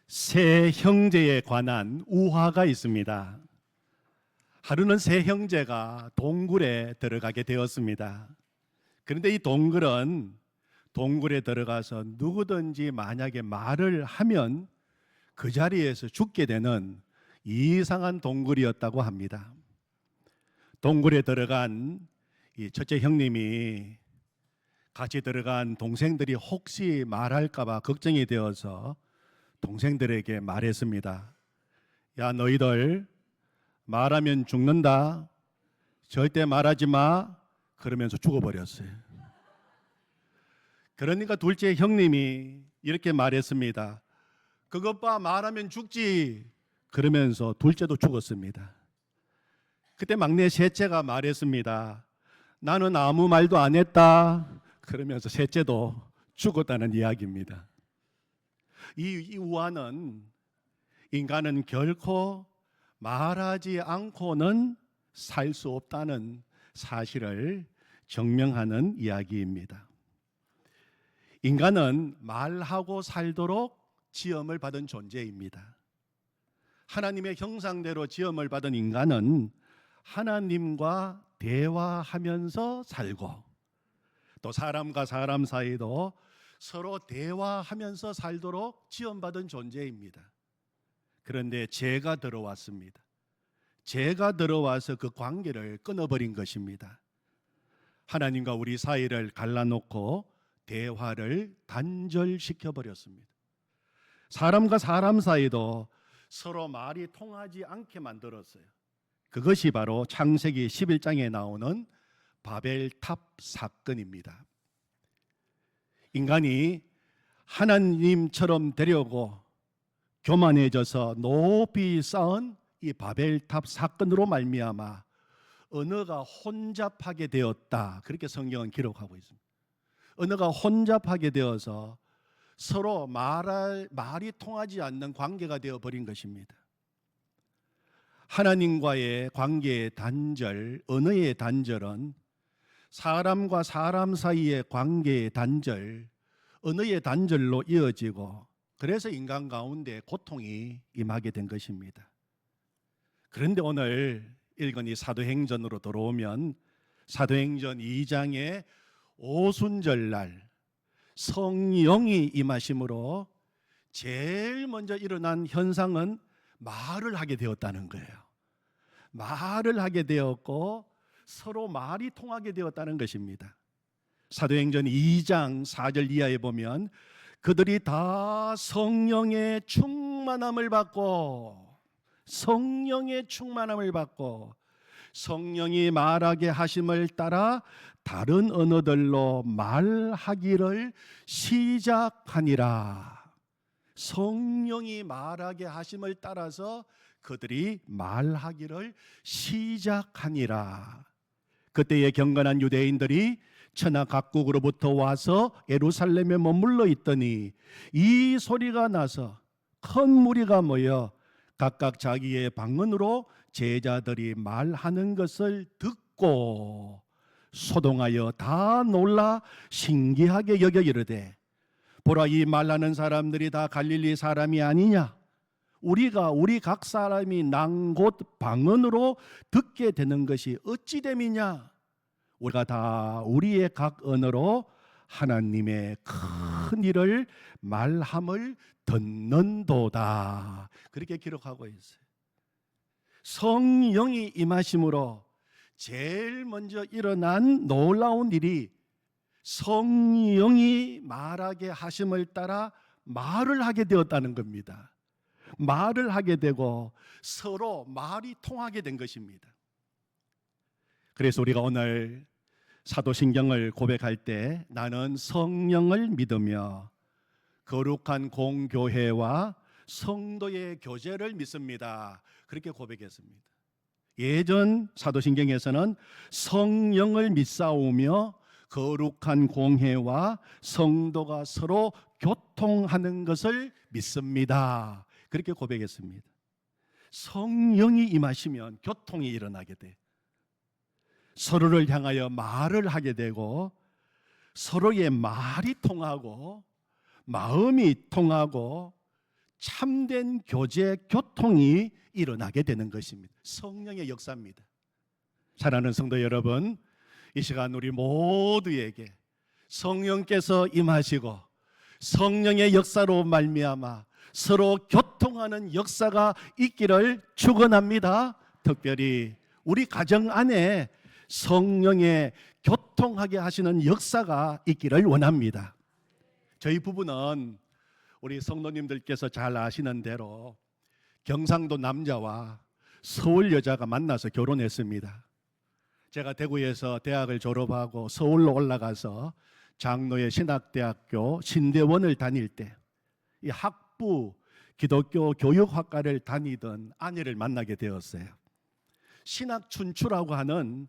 세 형제에 관한 우화가 있습니다. 하루는 세 형제가 동굴에 들어가게 되었습니다. 그런데 이 동굴에 들어가서 누구든지 만약에 말을 하면 그 자리에서 죽게 되는 이상한 동굴이었다고 합니다. 동굴에 들어간 이 첫째 형님이 같이 들어간 동생들이 혹시 말할까 봐 걱정이 되어서 동생들에게 말했습니다. 야, 너희들 말하면 죽는다. 절대 말하지 마. 그러면서 죽어버렸어요. 그러니까 둘째 형님이 이렇게 말했습니다. 그것 봐, 말하면 죽지. 그러면서 둘째도 죽었습니다. 그때 막내 셋째가 말했습니다. 나는 아무 말도 안 했다. 그러면서 셋째도 죽었다는 이야기입니다. 이 우화는 인간은 결코 말하지 않고는 살 수 없다는 사실을 증명하는 이야기입니다. 인간은 말하고 살도록 지음을 받은 존재입니다. 하나님의 형상대로 지음을 받은 인간은 하나님과 대화하면서 살고 또 사람과 사람 사이도 서로 대화하면서 살도록 지음받은 존재입니다. 그런데 죄가 들어왔습니다. 죄가 들어와서 그 관계를 끊어버린 것입니다. 하나님과 우리 사이를 갈라놓고 대화를 단절시켜버렸습니다. 사람과 사람 사이도 서로 말이 통하지 않게 만들었어요. 그것이 바로 창세기 11장에 나오는 바벨탑 사건입니다. 인간이 하나님처럼 되려고 교만해져서 높이 쌓은 이 바벨탑 사건으로 말미암아 언어가 혼잡하게 되었다. 그렇게 성경은 기록하고 있습니다. 언어가 혼잡하게 되어서 서로 말이 통하지 않는 관계가 되어버린 것입니다. 하나님과의 관계의 단절, 언어의 단절은 사람과 사람 사이의 관계의 단절, 언어의 단절로 이어지고 그래서 인간 가운데 고통이 임하게 된 것입니다. 그런데 오늘 읽은 이 사도행전으로 들어오면 사도행전 2장의 오순절날 성령이 임하심으로 제일 먼저 일어난 현상은 말을 하게 되었다는 거예요. 말을 하게 되었고 서로 말이 통하게 되었다는 것입니다. 사도행전 2장 4절 이하에 보면 그들이 다 성령의 충만함을 받고 성령이 말하게 하심을 따라 다른 언어들로 말하기를 시작하니라. 성령이 말하게 하심을 따라서 그들이 말하기를 시작하니라. 그때의 경건한 유대인들이 천하 각국으로부터 와서 예루살렘에 머물러 있더니 이 소리가 나서 큰 무리가 모여 각각 자기의 방언으로 제자들이 말하는 것을 듣고 소동하여 다 놀라 신기하게 여겨 이르되 보라, 이 말하는 사람들이 다 갈릴리 사람이 아니냐? 우리 각 사람이 난 곳 방언으로 듣게 되는 것이 어찌 됨이냐? 우리가 다 우리의 각 언어로 하나님의 큰 일을 말함을 듣는도다. 그렇게 기록하고 있어요. 성령이 임하심으로 제일 먼저 일어난 놀라운 일이 성령이 말하게 하심을 따라 말을 하게 되었다는 겁니다. 말을 하게 되고 서로 말이 통하게 된 것입니다. 그래서 우리가 오늘 사도신경을 고백할 때 나는 성령을 믿으며 거룩한 공교회와 성도의 교제를 믿습니다. 그렇게 고백했습니다. 예전 사도신경에서는 성령을 믿사오며 거룩한 공회와 성도가 서로 교통하는 것을 믿습니다. 그렇게 고백했습니다. 성령이 임하시면 교통이 일어나게 돼. 서로를 향하여 말을 하게 되고 서로의 말이 통하고 마음이 통하고 참된 교제, 교통이 일어나게 되는 것입니다. 성령의 역사입니다. 사랑하는 성도 여러분, 이 시간 우리 모두에게 성령께서 임하시고 성령의 역사로 말미암아 서로 교통하는 역사가 있기를 축원합니다. 특별히 우리 가정 안에 성령의 교통하게 하시는 역사가 있기를 원합니다. 저희 부부는 우리 성도님들께서 잘 아시는 대로 경상도 남자와 서울 여자가 만나서 결혼했습니다. 제가 대구에서 대학을 졸업하고 서울로 올라가서 장로의 신학대학교 신대원을 다닐 때 이 학부 기독교 교육학과를 다니던 아내를 만나게 되었어요. 신학춘추라고 하는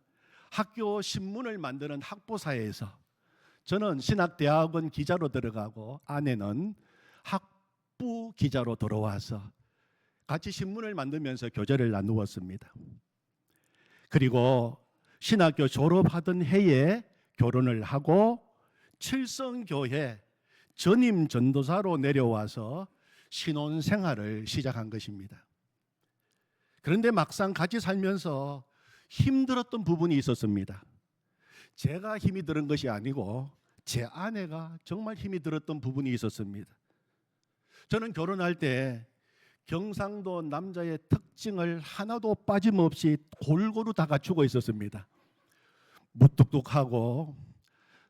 학교 신문을 만드는 학부사에서 저는 신학대학원 기자로 들어가고 아내는 학부 기자로 들어와서 같이 신문을 만들면서 교제를 나누었습니다. 그리고 신학교 졸업하던 해에 결혼을 하고 칠성교회 전임 전도사로 내려와서 신혼생활을 시작한 것입니다. 그런데 막상 같이 살면서 힘들었던 부분이 있었습니다. 제가 힘이 들은 것이 아니고 제 아내가 정말 힘이 들었던 부분이 있었습니다. 저는 결혼할 때 경상도 남자의 특징을 하나도 빠짐없이 골고루 다 갖추고 있었습니다. 무뚝뚝하고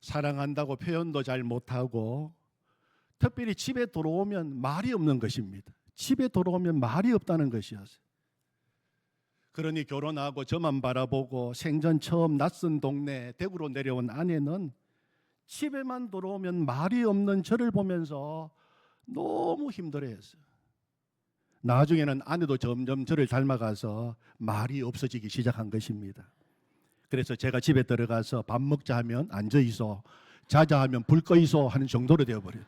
사랑한다고 표현도 잘 못하고 특별히 집에 들어오면 말이 없는 것입니다. 집에 들어오면 말이 없다는 것이었어요. 그러니 결혼하고 저만 바라보고 생전 처음 낯선 동네 대구로 내려온 아내는 집에만 들어오면 말이 없는 저를 보면서 너무 힘들어했어요. 나중에는 아내도 점점 저를 닮아가서 말이 없어지기 시작한 것입니다. 그래서 제가 집에 들어가서 밥 먹자 하면 앉아있어, 자자 하면 불 꺼있어 하는 정도로 되어버려요.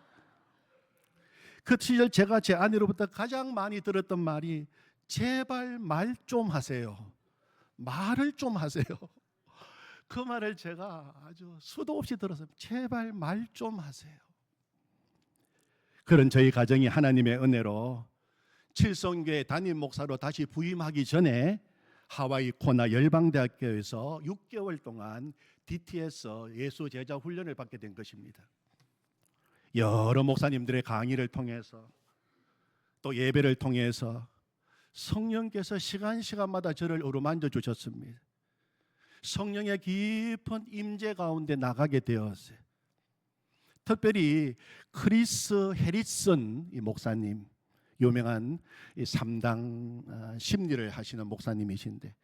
그 시절 제가 제 아내로부터 가장 많이 들었던 말이 제발 말 좀 하세요. 말을 좀 하세요. 그 말을 제가 아주 수도 없이 들어서 제발 말 좀 하세요. 그런 저희 가정이 하나님의 은혜로 칠성교회 담임 목사로 다시 부임하기 전에 하와이 코나 열방대학교에서 6개월 동안 DTS 예수 제자 훈련을 받게 된 것입니다. 여러 목사님들의 강의를 통해서 또 예배를 통해서 성령께서 시간마다 저를 어루만져 주셨습니다. 성령의 깊은 임재 가운데 나가게 되었어요. 특별히 크리스 해리슨 이 목사님, 유명한 3당 심리를 하시는 목사님이신데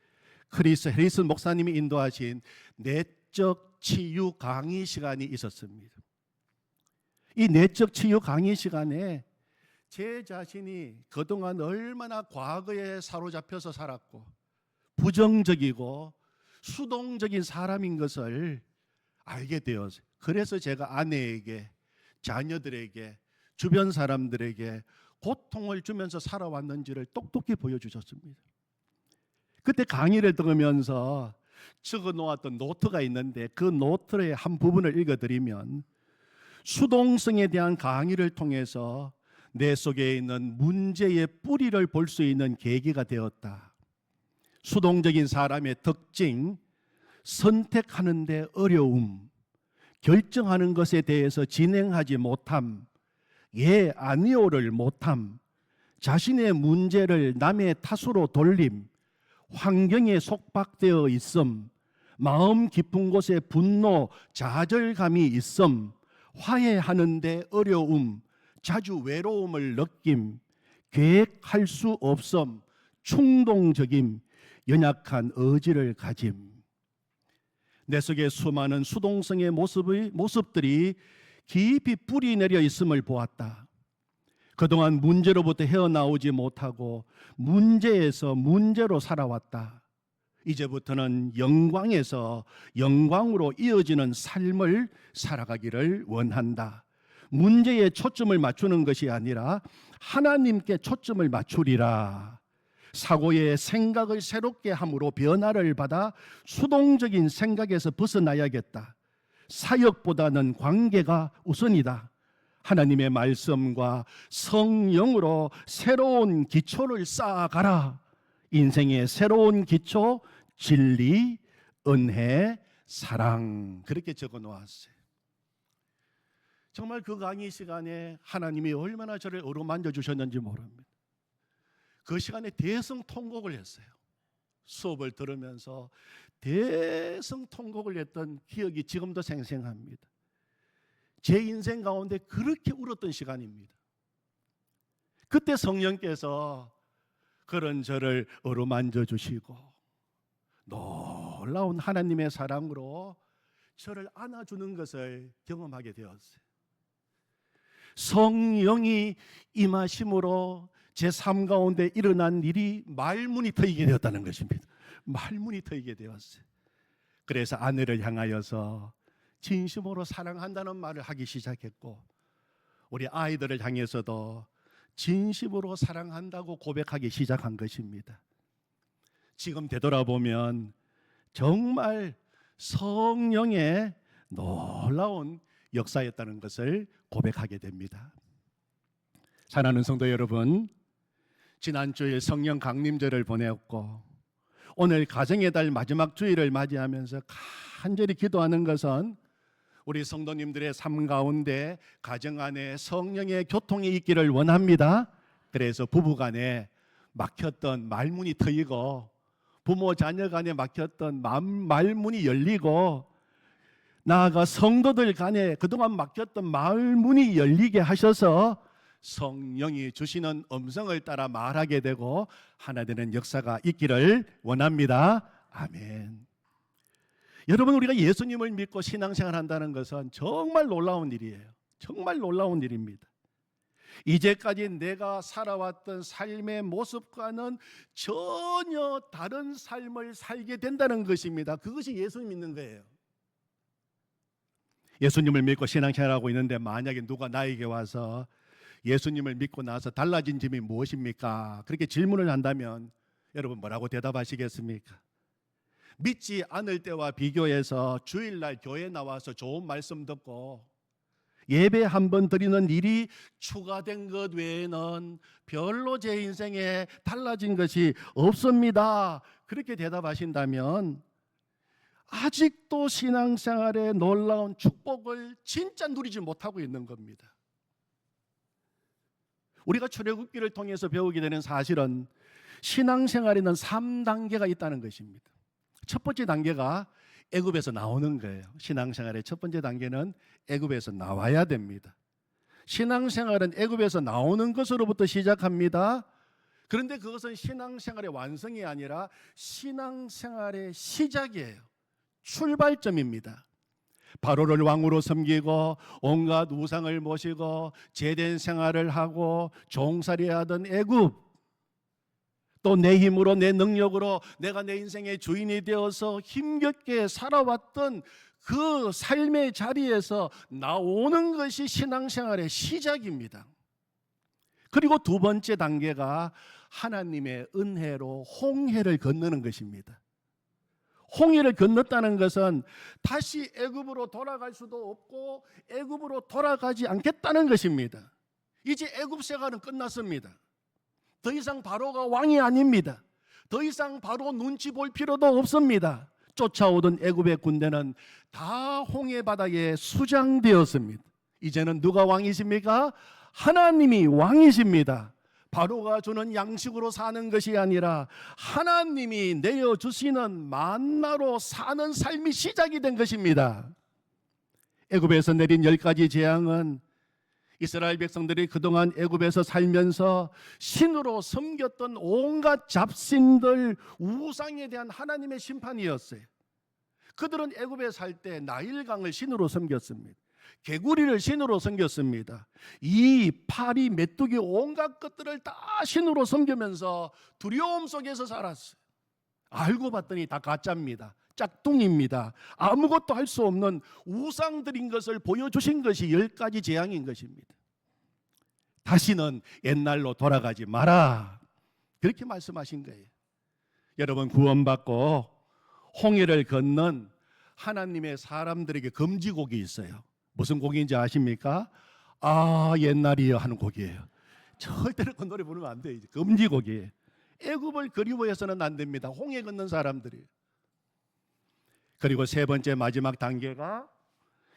크리스 해리슨 목사님이 인도하신 내적 치유 강의 시간이 있었습니다. 이 내적 치유 강의 시간에 제 자신이 그동안 얼마나 과거에 사로잡혀서 살았고 부정적이고 수동적인 사람인 것을 알게 되었어요. 그래서 제가 아내에게, 자녀들에게, 주변 사람들에게 고통을 주면서 살아왔는지를 똑똑히 보여주셨습니다. 그때 강의를 들으면서 적어 놓았던 노트가 있는데 그 노트의 한 부분을 읽어드리면 수동성에 대한 강의를 통해서 내 속에 있는 문제의 뿌리를 볼 수 있는 계기가 되었다. 수동적인 사람의 특징, 선택하는 데 어려움, 결정하는 것에 대해서 진행하지 못함, 예, 아니오를 못함, 자신의 문제를 남의 탓으로 돌림, 환경에 속박되어 있음, 마음 깊은 곳에 분노, 좌절감이 있음, 화해하는 데 어려움, 자주 외로움을 느낌, 계획할 수 없음, 충동적임, 연약한 의지를 가짐. 내 속에 수많은 수동성의 모습들이 깊이 뿌리 내려 있음을 보았다. 그동안 문제로부터 헤어나오지 못하고 문제에서 문제로 살아왔다. 이제부터는 영광에서 영광으로 이어지는 삶을 살아가기를 원한다. 문제에 초점을 맞추는 것이 아니라 하나님께 초점을 맞추리라. 사고의 생각을 새롭게 함으로 변화를 받아 수동적인 생각에서 벗어나야겠다. 사역보다는 관계가 우선이다. 하나님의 말씀과 성령으로 새로운 기초를 쌓아가라. 인생의 새로운 기초, 진리, 은혜, 사랑, 그렇게 적어 놓았어요. 정말 그 강의 시간에 하나님이 얼마나 저를 어루만져 주셨는지 모릅니다. 그 시간에 대성통곡을 했어요. 수업을 들으면서 대성통곡을 했던 기억이 지금도 생생합니다. 제 인생 가운데 그렇게 울었던 시간입니다. 그때 성령께서 그런 저를 어루만져 주시고 놀라운 하나님의 사랑으로 저를 안아주는 것을 경험하게 되었어요. 성령이 임하심으로 제 삶 가운데 일어난 일이 말문이 트이게 되었다는 것입니다. 말문이 트이게 되었어요. 그래서 아내를 향하여서 진심으로 사랑한다는 말을 하기 시작했고, 우리 아이들을 향해서도 진심으로 사랑한다고 고백하기 시작한 것입니다. 지금 되돌아보면 정말 성령의 놀라운 역사였다는 것을 고백하게 됩니다. 사랑하는 성도 여러분, 지난주에 성령 강림절을 보냈고 오늘 가정의 달 마지막 주일을 맞이하면서 간절히 기도하는 것은 우리 성도님들의 삶 가운데 가정 안에 성령의 교통이 있기를 원합니다. 그래서 부부간에 막혔던 말문이 트이고 부모 자녀 간에 막혔던 말문이 열리고 나아가 성도들 간에 그동안 막혔던 말문이 열리게 하셔서 성령이 주시는 음성을 따라 말하게 되고 하나 되는 역사가 있기를 원합니다. 아멘. 여러분, 우리가 예수님을 믿고 신앙생활 한다는 것은 정말 놀라운 일이에요. 정말 놀라운 일입니다. 이제까지 내가 살아왔던 삶의 모습과는 전혀 다른 삶을 살게 된다는 것입니다. 그것이 예수님 믿는 거예요. 예수님을 믿고 신앙생활하고 있는데 만약에 누가 나에게 와서 예수님을 믿고 나서 달라진 점이 무엇입니까? 그렇게 질문을 한다면 여러분 뭐라고 대답하시겠습니까? 믿지 않을 때와 비교해서 주일날 교회 나와서 좋은 말씀 듣고 예배 한 번 드리는 일이 추가된 것 외에는 별로 제 인생에 달라진 것이 없습니다. 그렇게 대답하신다면 아직도 신앙생활의 놀라운 축복을 진짜 누리지 못하고 있는 겁니다. 우리가 출애굽기를 통해서 배우게 되는 사실은 신앙생활에는 3단계가 있다는 것입니다. 첫 번째 단계가 애굽에서 나오는 거예요. 신앙생활의 첫 번째 단계는 애굽에서 나와야 됩니다. 신앙생활은 애굽에서 나오는 것으로부터 시작합니다. 그런데 그것은 신앙생활의 완성이 아니라 신앙생활의 시작이에요. 출발점입니다. 바로를 왕으로 섬기고 온갖 우상을 모시고 제된 생활을 하고 종살이하던 애굽, 또 내 힘으로 내 능력으로 내가 내 인생의 주인이 되어서 힘겹게 살아왔던 그 삶의 자리에서 나오는 것이 신앙생활의 시작입니다. 그리고 두 번째 단계가 하나님의 은혜로 홍해를 건너는 것입니다. 홍해를 건넜다는 것은 다시 애굽으로 돌아갈 수도 없고 애굽으로 돌아가지 않겠다는 것입니다. 이제 애굽 생활은 끝났습니다. 더 이상 바로가 왕이 아닙니다. 더 이상 바로 눈치 볼 필요도 없습니다. 쫓아오던 애굽의 군대는 다 홍해 바다에 수장되었습니다. 이제는 누가 왕이십니까? 하나님이 왕이십니다. 바로가 주는 양식으로 사는 것이 아니라 하나님이 내려주시는 만나로 사는 삶이 시작이 된 것입니다. 애굽에서 내린 10가지 재앙은 이스라엘 백성들이 그동안 애굽에서 살면서 신으로 섬겼던 온갖 잡신들, 우상에 대한 하나님의 심판이었어요. 그들은 애굽에 살 때 나일강을 신으로 섬겼습니다. 개구리를 신으로 섬겼습니다. 이 파리, 메뚜기 온갖 것들을 다 신으로 섬기면서 두려움 속에서 살았어요. 알고 봤더니 다 가짜입니다. 짝퉁입니다. 아무것도 할 수 없는 우상들인 것을 보여주신 것이 10가지 재앙인 것입니다. 다시는 옛날로 돌아가지 마라, 그렇게 말씀하신 거예요. 여러분, 구원받고 홍해를 건넌 하나님의 사람들에게 금지곡이 있어요. 무슨 곡인지 아십니까? 아 옛날이여 하는 곡이에요. 절대로 그 노래 부르면 안 돼요. 금지곡이에요. 애굽을 그리워해서는 안 됩니다. 홍해 걷는 사람들이. 그리고 세 번째 마지막 단계가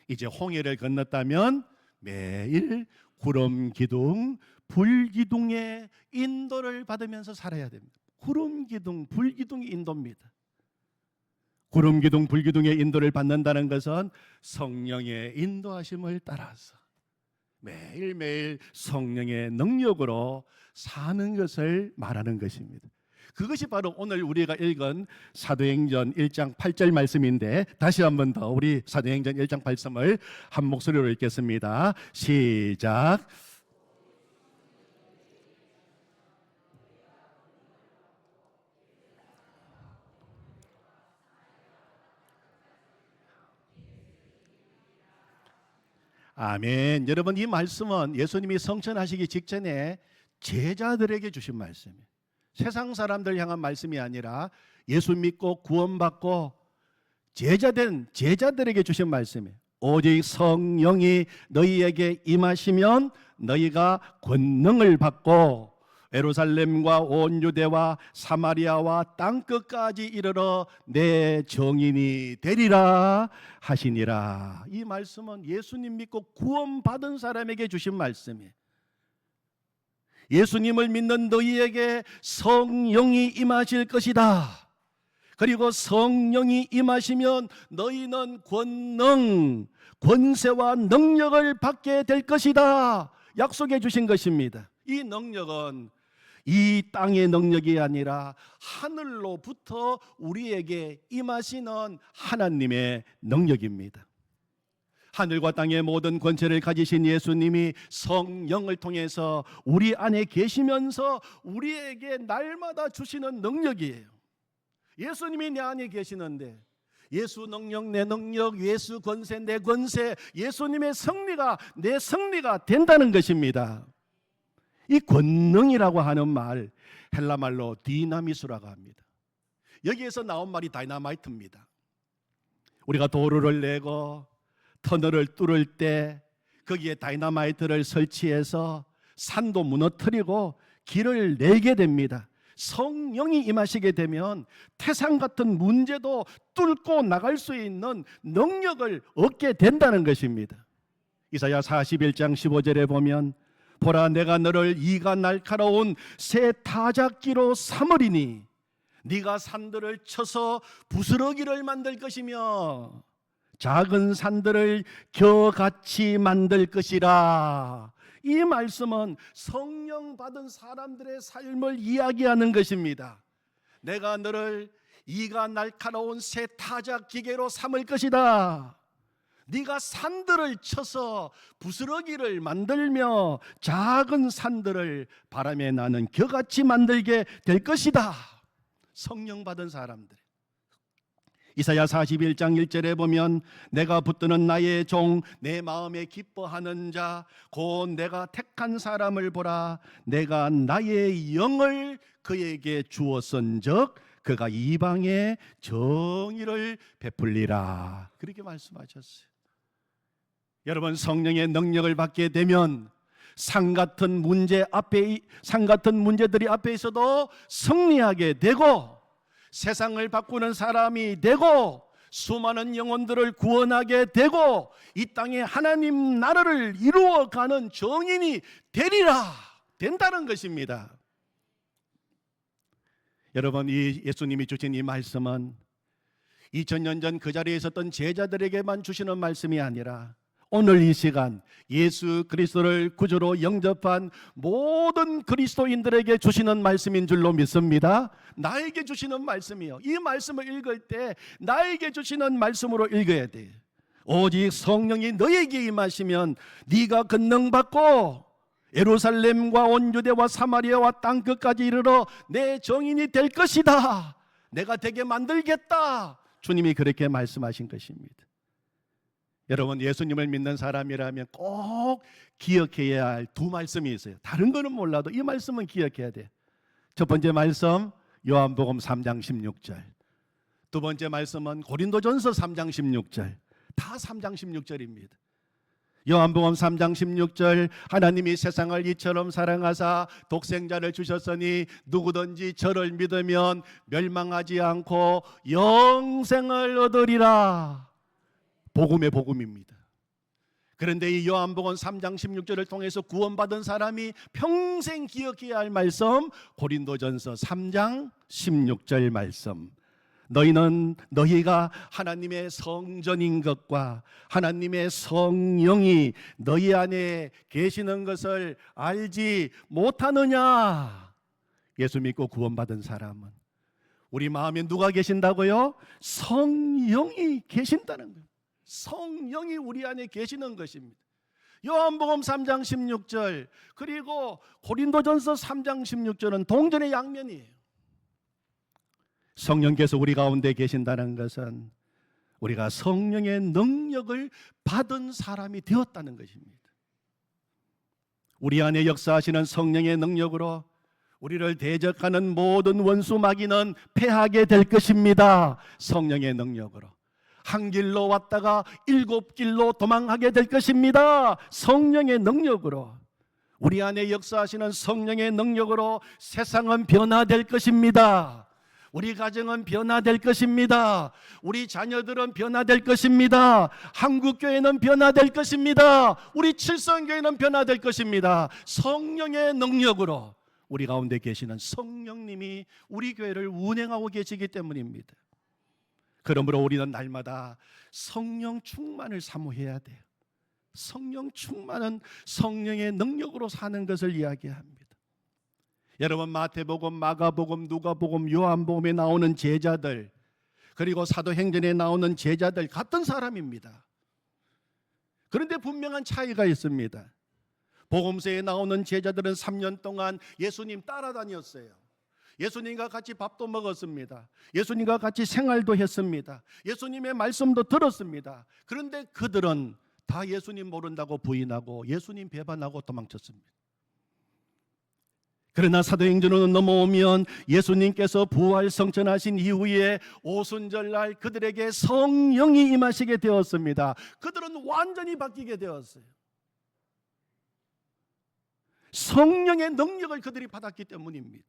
이제 홍해를 건넜다면 매일 구름 기둥, 불 기둥의 인도를 받으면서 살아야 됩니다. 구름 기둥, 불 기둥이 인도입니다. 구름 기둥, 불 기둥의 인도를 받는다는 것은 성령의 인도하심을 따라서 매일매일 성령의 능력으로 사는 것을 말하는 것입니다. 그것이 바로 오늘 우리가 읽은 사도행전 1장 8절 말씀인데, 다시 한 번 더 우리 사도행전 1장 8절을 한 목소리로 읽겠습니다. 시작. 아멘. 여러분, 이 말씀은 예수님이 성천하시기 직전에 제자들에게 주신 말씀이에요. 세상 사람들 향한 말씀이 아니라 예수 믿고 구원받고 제자된 제자들에게 주신 말씀이에요. 오직 성령이 너희에게 임하시면 너희가 권능을 받고 예루살렘과 온 유대와 사마리아와 땅끝까지 이르러 내 증인이 되리라 하시니라. 이 말씀은 예수님 믿고 구원받은 사람에게 주신 말씀이에요. 예수님을 믿는 너희에게 성령이 임하실 것이다. 그리고 성령이 임하시면 너희는 권능, 권세와 능력을 받게 될 것이다. 약속해 주신 것입니다. 이 능력은 이 땅의 능력이 아니라 하늘로부터 우리에게 임하시는 하나님의 능력입니다. 하늘과 땅의 모든 권세를 가지신 예수님이 성령을 통해서 우리 안에 계시면서 우리에게 날마다 주시는 능력이에요. 예수님이 내 안에 계시는데 예수 능력 내 능력, 예수 권세 내 권세, 예수님의 승리가 내 승리가 된다는 것입니다. 이 권능이라고 하는 말, 헬라 말로 디나미스라고 합니다. 여기에서 나온 말이 다이나마이트입니다. 우리가 도로를 내고 터널을 뚫을 때 거기에 다이나마이트를 설치해서 산도 무너뜨리고 길을 내게 됩니다. 성령이 임하시게 되면 태산 같은 문제도 뚫고 나갈 수 있는 능력을 얻게 된다는 것입니다. 이사야 41장 15절에 보면 보라 내가 너를 이가 날카로운 새 타작기로 삼으리니 네가 산들을 쳐서 부스러기를 만들 것이며 작은 산들을 겨같이 만들 것이라. 이 말씀은 성령 받은 사람들의 삶을 이야기하는 것입니다. 내가 너를 이가 날카로운 새 타작 기계로 삼을 것이다. 네가 산들을 쳐서 부스러기를 만들며 작은 산들을 바람에 나는 겨같이 만들게 될 것이다. 성령 받은 사람들. 이사야 41장 1절에 보면 내가 붙드는 나의 종 내 마음에 기뻐하는 자 곧 내가 택한 사람을 보라. 내가 나의 영을 그에게 주었은즉 그가 이방에 정의를 베풀리라. 그렇게 말씀하셨어요. 여러분, 성령의 능력을 받게 되면 산 같은 문제들이 앞에 있어도 승리하게 되고 세상을 바꾸는 사람이 되고 수많은 영혼들을 구원하게 되고 이 땅에 하나님 나라를 이루어가는 정인이 된다는 것입니다. 여러분, 이 예수님이 주신 이 말씀은 2000년 전 그 자리에 있었던 제자들에게만 주시는 말씀이 아니라 오늘 이 시간 예수 그리스도를 구주로 영접한 모든 그리스도인들에게 주시는 말씀인 줄로 믿습니다. 나에게 주시는 말씀이요. 이 말씀을 읽을 때 나에게 주시는 말씀으로 읽어야 돼요. 오직 성령이 너에게 임하시면 네가 권능 받고 예루살렘과 온 유대와 사마리아와 땅끝까지 이르러 내 정인이 될 것이다. 내가 되게 만들겠다. 주님이 그렇게 말씀하신 것입니다. 여러분, 예수님을 믿는 사람이라면 꼭 기억해야 할 두 말씀이 있어요. 다른 거는 몰라도 이 말씀은 기억해야 돼요. 첫 번째 말씀 요한복음 3장 16절, 두 번째 말씀은 고린도전서 3장 16절. 다 3장 16절입니다. 요한복음 3장 16절 하나님이 세상을 이처럼 사랑하사 독생자를 주셨으니 누구든지 저를 믿으면 멸망하지 않고 영생을 얻으리라. 복음의 복음입니다. 그런데 이 요한복음 3장 16절을 통해서 구원받은 사람이 평생 기억해야 할 말씀, 고린도전서 3장 16절 말씀. 너희가 하나님의 성전인 것과 하나님의 성령이 너희 안에 계시는 것을 알지 못하느냐. 예수 믿고 구원받은 사람은 우리 마음에 누가 계신다고요? 성령이 계신다는 거예요. 성령이 우리 안에 계시는 것입니다. 요한복음 3장 16절 그리고 고린도전서 3장 16절은 동전의 양면이에요. 성령께서 우리 가운데 계신다는 것은 우리가 성령의 능력을 받은 사람이 되었다는 것입니다. 우리 안에 역사하시는 성령의 능력으로 우리를 대적하는 모든 원수 마귀는 패하게 될 것입니다. 성령의 능력으로 한 길로 왔다가 7길로 도망하게 될 것입니다. 성령의 능력으로 우리 안에 역사하시는 성령의 능력으로 세상은 변화될 것입니다. 우리 가정은 변화될 것입니다. 우리 자녀들은 변화될 것입니다. 한국교회는 변화될 것입니다. 우리 칠성교회는 변화될 것입니다. 성령의 능력으로 우리 가운데 계시는 성령님이 우리 교회를 운행하고 계시기 때문입니다. 그러므로 우리는 날마다 성령 충만을 사모해야 돼요. 성령 충만은 성령의 능력으로 사는 것을 이야기합니다. 여러분, 마태복음, 마가복음, 누가복음, 요한복음에 나오는 제자들, 그리고 사도행전에 나오는 제자들 같은 사람입니다. 그런데 분명한 차이가 있습니다. 복음서에 나오는 제자들은 3년 동안 예수님 따라다녔어요. 예수님과 같이 밥도 먹었습니다. 예수님과 같이 생활도 했습니다. 예수님의 말씀도 들었습니다. 그런데 그들은 다 예수님 모른다고 부인하고 예수님 배반하고 도망쳤습니다. 그러나 사도행전으로 넘어오면 예수님께서 부활 성천하신 이후에 오순절날 그들에게 성령이 임하시게 되었습니다. 그들은 완전히 바뀌게 되었어요. 성령의 능력을 그들이 받았기 때문입니다.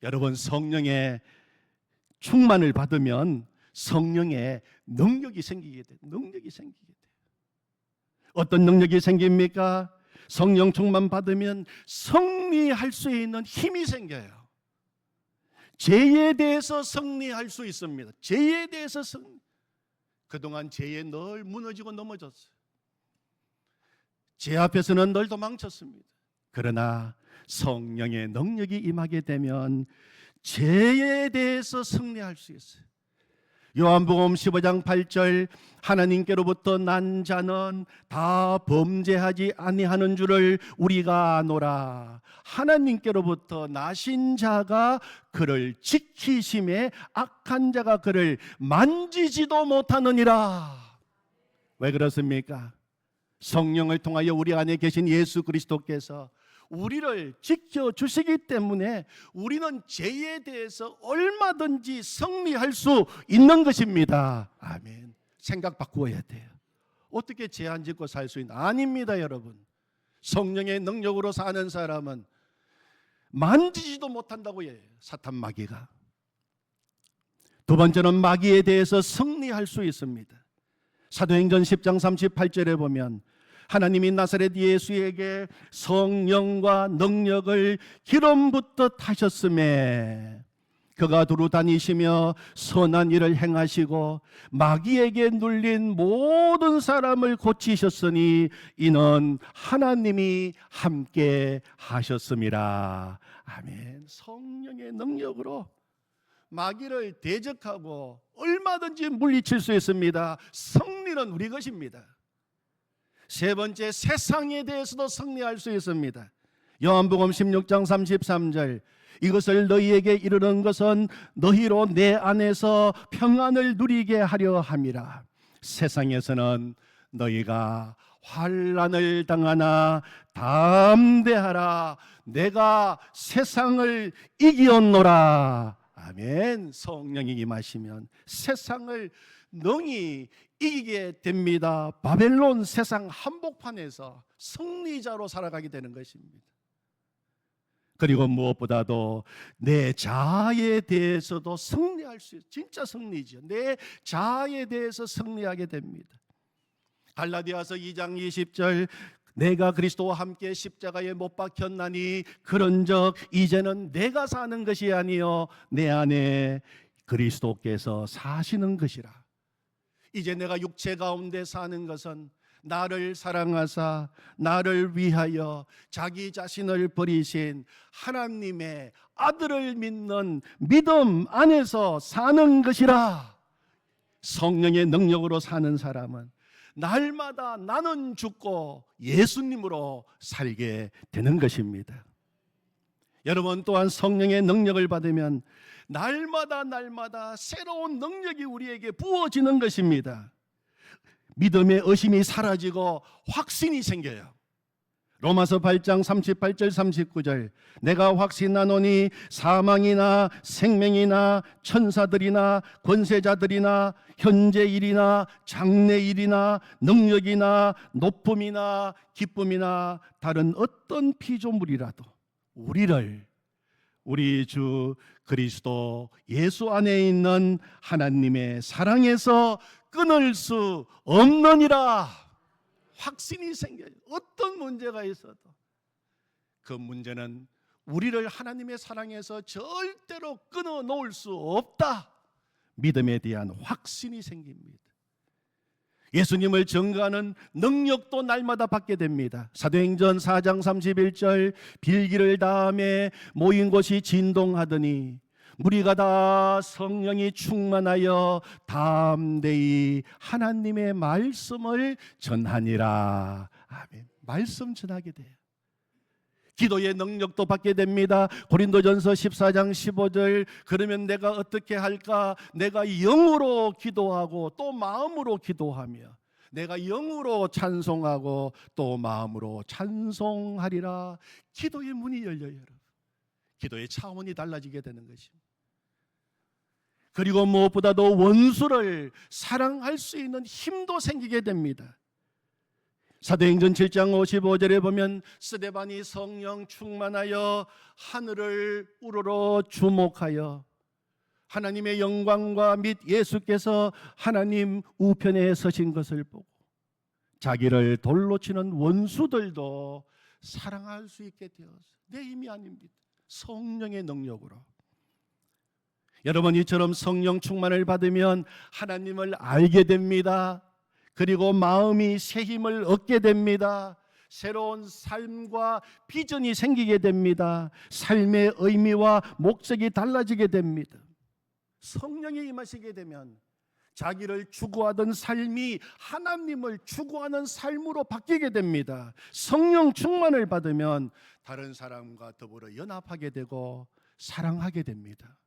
여러분, 성령의 충만을 받으면 성령의 능력이 생기게 돼요. 능력이 생기게 돼요. 어떤 능력이 생깁니까? 성령 충만 받으면 승리할 수 있는 힘이 생겨요. 죄에 대해서 승리할 수 있습니다. 죄에 대해서 승리. 그동안 죄에 늘 무너지고 넘어졌어요. 죄 앞에서는 늘 도망쳤습니다. 그러나 성령의 능력이 임하게 되면 죄에 대해서 승리할 수 있어요. 요한복음 15장 8절 하나님께로부터 난 자는 다 범죄하지 아니하는 줄을 우리가 아노라. 하나님께로부터 나신 자가 그를 지키심에 악한 자가 그를 만지지도 못하느니라. 왜 그렇습니까? 성령을 통하여 우리 안에 계신 예수 그리스도께서 우리를 지켜주시기 때문에 우리는 죄에 대해서 얼마든지 승리할 수 있는 것입니다. 아멘. 생각 바꾸어야 돼요. 어떻게 죄 안 짓고 살 수 있나? 아닙니다, 여러분. 성령의 능력으로 사는 사람은 만지지도 못한다고 해요, 사탄 마귀가. 두 번째는 마귀에 대해서 승리할 수 있습니다. 사도행전 10장 38절에 보면 하나님이 나사렛 예수에게 성령과 능력을 기름 붓듯 하셨음에 그가 두루 다니시며 선한 일을 행하시고 마귀에게 눌린 모든 사람을 고치셨으니 이는 하나님이 함께 하셨음이라. 아멘. 성령의 능력으로 마귀를 대적하고 얼마든지 물리칠 수 있습니다. 승리는 우리 것입니다. 세 번째, 세상에 대해서도 승리할 수 있습니다. 요한복음 16장 33절 이것을 너희에게 이르는 것은 너희로 내 안에서 평안을 누리게 하려 함이라. 세상에서는 너희가 환난을 당하나 담대하라. 내가 세상을 이기었노라. 아멘. 성령이 임하시면 세상을 능히 이기게 됩니다. 바벨론 세상 한복판에서 승리자로 살아가게 되는 것입니다. 그리고 무엇보다도 내 자아에 대해서도 승리할 수 있어요. 진짜 승리죠. 내 자아에 대해서 승리하게 됩니다. 갈라디아서 2장 20절, 내가 그리스도와 함께 십자가에 못 박혔나니 그런즉 이제는 내가 사는 것이 아니요 내 안에 그리스도께서 사시는 것이라. 이제 내가 육체 가운데 사는 것은 나를 사랑하사 나를 위하여 자기 자신을 버리신 하나님의 아들을 믿는 믿음 안에서 사는 것이라. 성령의 능력으로 사는 사람은 날마다 나는 죽고 예수님으로 살게 되는 것입니다. 여러분 또한 성령의 능력을 받으면 날마다 새로운 능력이 우리에게 부어지는 것입니다. 믿음의 의심이 사라지고 확신이 생겨요. 로마서 8장 38절 39절, 내가 확신하노니 사망이나 생명이나 천사들이나 권세자들이나 현재일이나 장래일이나 능력이나 높음이나 기쁨이나 다른 어떤 피조물이라도 우리를 우리 주 그리스도 예수 안에 있는 하나님의 사랑에서 끊을 수 없느니라. 확신이 생겨요. 어떤 문제가 있어도 그 문제는 우리를 하나님의 사랑에서 절대로 끊어 놓을 수 없다. 믿음에 대한 확신이 생깁니다. 예수님을 증거하는 능력도 날마다 받게 됩니다. 사도행전 4장 31절, 빌기를 다음에 모인 곳이 진동하더니 무리가 다 성령이 충만하여 담대히 하나님의 말씀을 전하니라. 아멘. 말씀 전하게 돼요. 기도의 능력도 받게 됩니다. 고린도전서 14장 15절, 그러면 내가 어떻게 할까? 내가 영으로 기도하고 또 마음으로 기도하며 내가 영으로 찬송하고 또 마음으로 찬송하리라. 기도의 문이 열려요, 여러분. 기도의 차원이 달라지게 되는 것입니다. 그리고 무엇보다도 원수를 사랑할 수 있는 힘도 생기게 됩니다. 사도행전 7장 55절에 보면 스데반이 성령 충만하여 하늘을 우러러 주목하여 하나님의 영광과 및 예수께서 하나님 우편에 서신 것을 보고 자기를 돌로 치는 원수들도 사랑할 수 있게 되었어요. 내 힘이 아닙니다. 성령의 능력으로. 여러분, 이처럼 성령 충만을 받으면 하나님을 알게 됩니다. 그리고 마음이 새 힘을 얻게 됩니다. 새로운 삶과 비전이 생기게 됩니다. 삶의 의미와 목적이 달라지게 됩니다. 성령이 임하시게 되면 자기를 추구하던 삶이 하나님을 추구하는 삶으로 바뀌게 됩니다. 성령 충만을 받으면 다른 사람과 더불어 연합하게 되고 사랑하게 됩니다.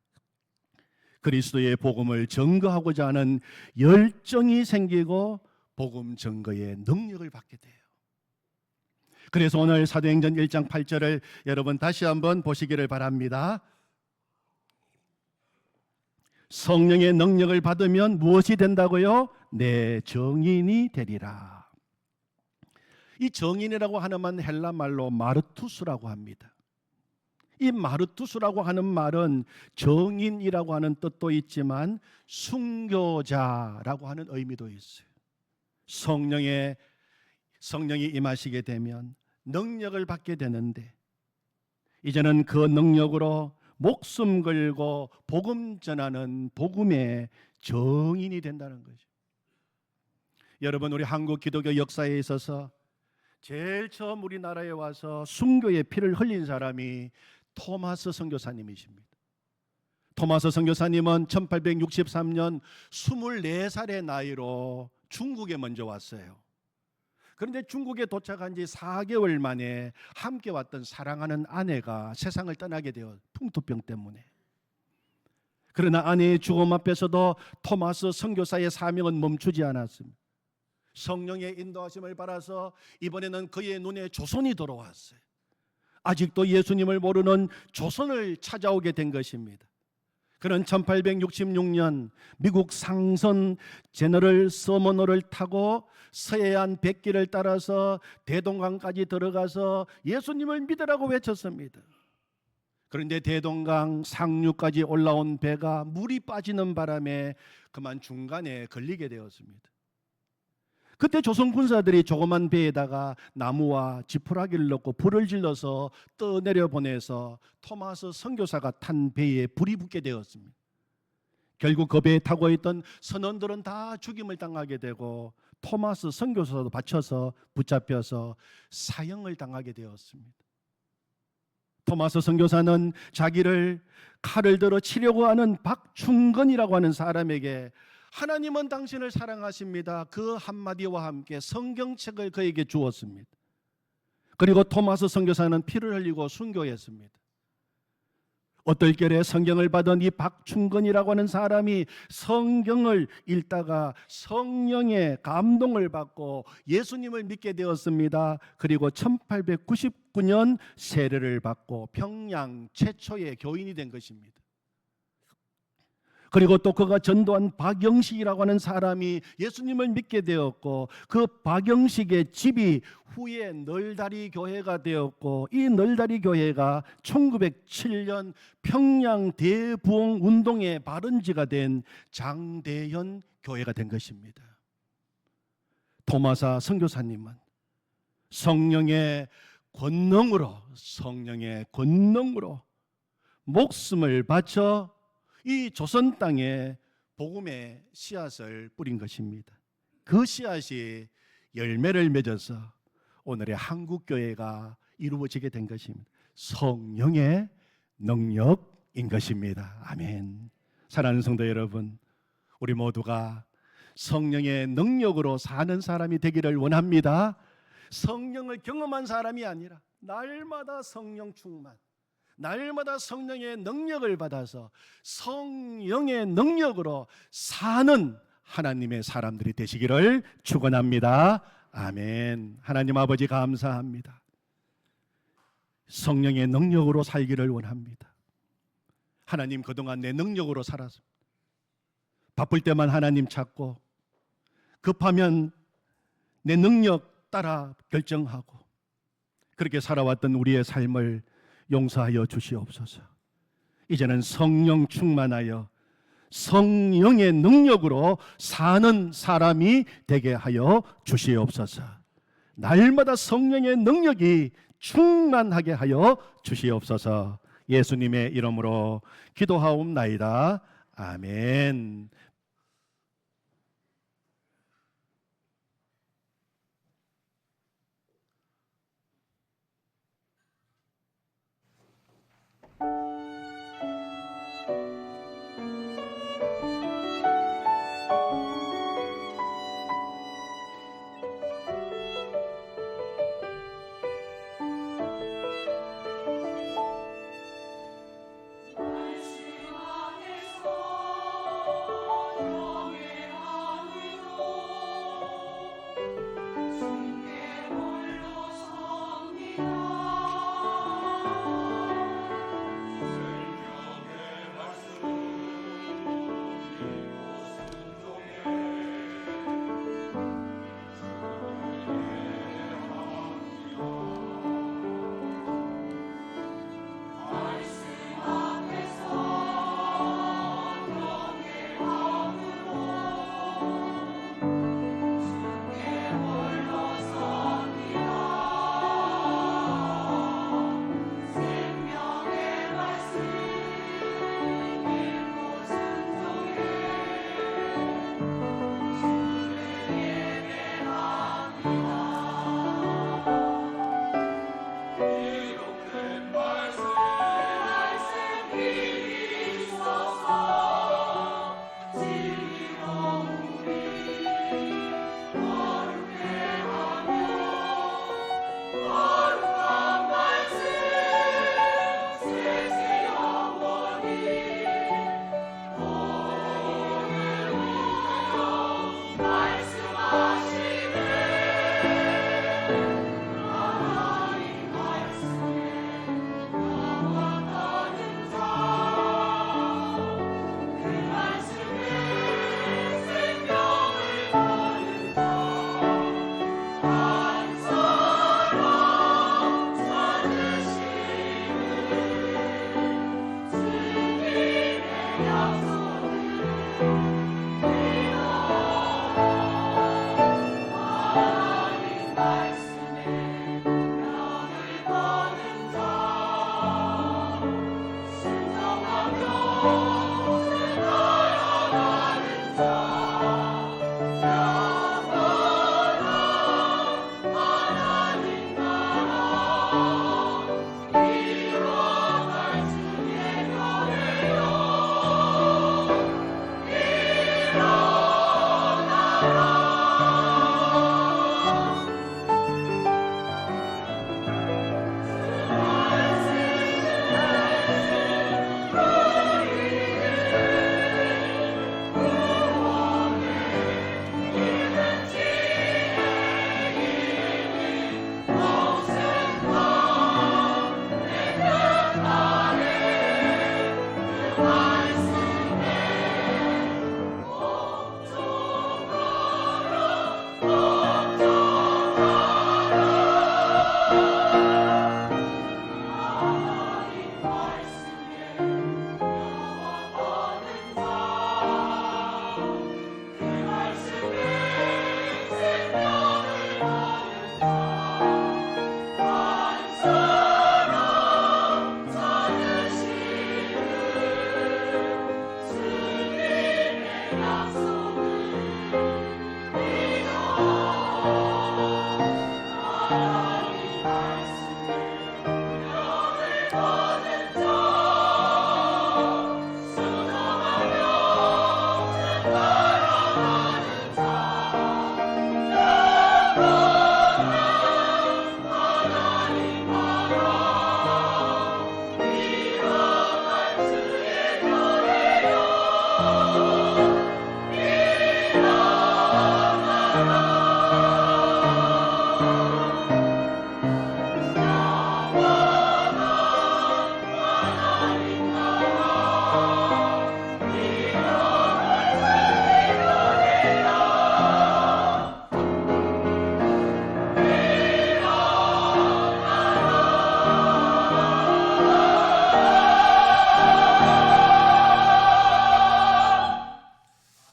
그리스도의 복음을 증거하고자 하는 열정이 생기고 복음 증거의 능력을 받게 돼요. 그래서 오늘 사도행전 1장 8절을 여러분 다시 한번 보시기를 바랍니다. 성령의 능력을 받으면 무엇이 된다고요? 내 정인이 되리라. 이 정인이라고 하는 말 헬라 말로 마르투스라고 합니다. 이 마르투스라고 하는 말은 정인이라고 하는 뜻도 있지만 순교자라고 하는 의미도 있어요. 성령이 임하시게 되면 능력을 받게 되는데 이제는 그 능력으로 목숨 걸고 복음 전하는 복음의 정인이 된다는 거죠. 여러분, 우리 한국 기독교 역사에 있어서 제일 처음 우리나라에 와서 순교의 피를 흘린 사람이 토마스 선교사님이십니다. 토마스 선교사님은 1863년 24살의 나이로 중국에 먼저 왔어요. 그런데 중국에 도착한 지 4개월 만에 함께 왔던 사랑하는 아내가 세상을 떠나게 되어 풍토병 때문에. 그러나 아내의 죽음 앞에서도 토마스 선교사의 사명은 멈추지 않았습니다. 성령의 인도하심을 받아서 이번에는 그의 눈에 조선이 들어왔어요. 아직도 예수님을 모르는 조선을 찾아오게 된 것입니다. 그는 1866년 미국 상선 제너럴 서머너를 타고 서해안 백기를 따라서 대동강까지 들어가서 예수님을 믿으라고 외쳤습니다. 그런데 대동강 상류까지 올라온 배가 물이 빠지는 바람에 그만 중간에 걸리게 되었습니다. 그때 조선 군사들이 조그만 배에다가 나무와 지푸라기를 넣고 불을 질러서 떠내려 보내서 토마스 선교사가 탄 배에 불이 붙게 되었습니다. 결국 그 배에 타고 있던 선원들은 다 죽임을 당하게 되고 토마스 선교사도 받쳐서 붙잡혀서 사형을 당하게 되었습니다. 토마스 선교사는 자기를 칼을 들어 치려고 하는 박충건이라고 하는 사람에게 하나님은 당신을 사랑하십니다, 그 한마디와 함께 성경책을 그에게 주었습니다. 그리고 토마스 선교사는 피를 흘리고 순교했습니다. 어떨결에 성경을 받은 이 박충건이라고 하는 사람이 성경을 읽다가 성령의 감동을 받고 예수님을 믿게 되었습니다. 그리고 1899년 세례를 받고 평양 최초의 교인이 된 것입니다. 그리고 또 그가 전도한 박영식이라고 하는 사람이 예수님을 믿게 되었고, 그 박영식의 집이 후에 널다리 교회가 되었고, 이 널다리 교회가 1907년 평양 대부흥 운동의 발원지가 된 장대현 교회가 된 것입니다. 토마사 선교사님은 성령의 권능으로 목숨을 바쳐 이 조선 땅에 복음의 씨앗을 뿌린 것입니다. 그 씨앗이 열매를 맺어서 오늘의 한국교회가 이루어지게 된 것입니다. 성령의 능력인 것입니다. 아멘. 사랑하는 성도 여러분, 우리 모두가 성령의 능력으로 사는 사람이 되기를 원합니다. 성령을 경험한 사람이 아니라 날마다 성령 충만, 날마다 성령의 능력을 받아서 성령의 능력으로 사는 하나님의 사람들이 되시기를 축원합니다. 아멘. 하나님 아버지 감사합니다. 성령의 능력으로 살기를 원합니다. 하나님, 그동안 내 능력으로 살았습니다. 바쁠 때만 하나님 찾고, 급하면 내 능력 따라 결정하고, 그렇게 살아왔던 우리의 삶을 용서하여 주시옵소서. 이제는 성령 충만하여 성령의 능력으로 사는 사람이 되게 하여 주시옵소서. 날마다 성령의 능력이 충만하게 하여 주시옵소서. 예수님의 이름으로 기도하옵나이다. 아멘.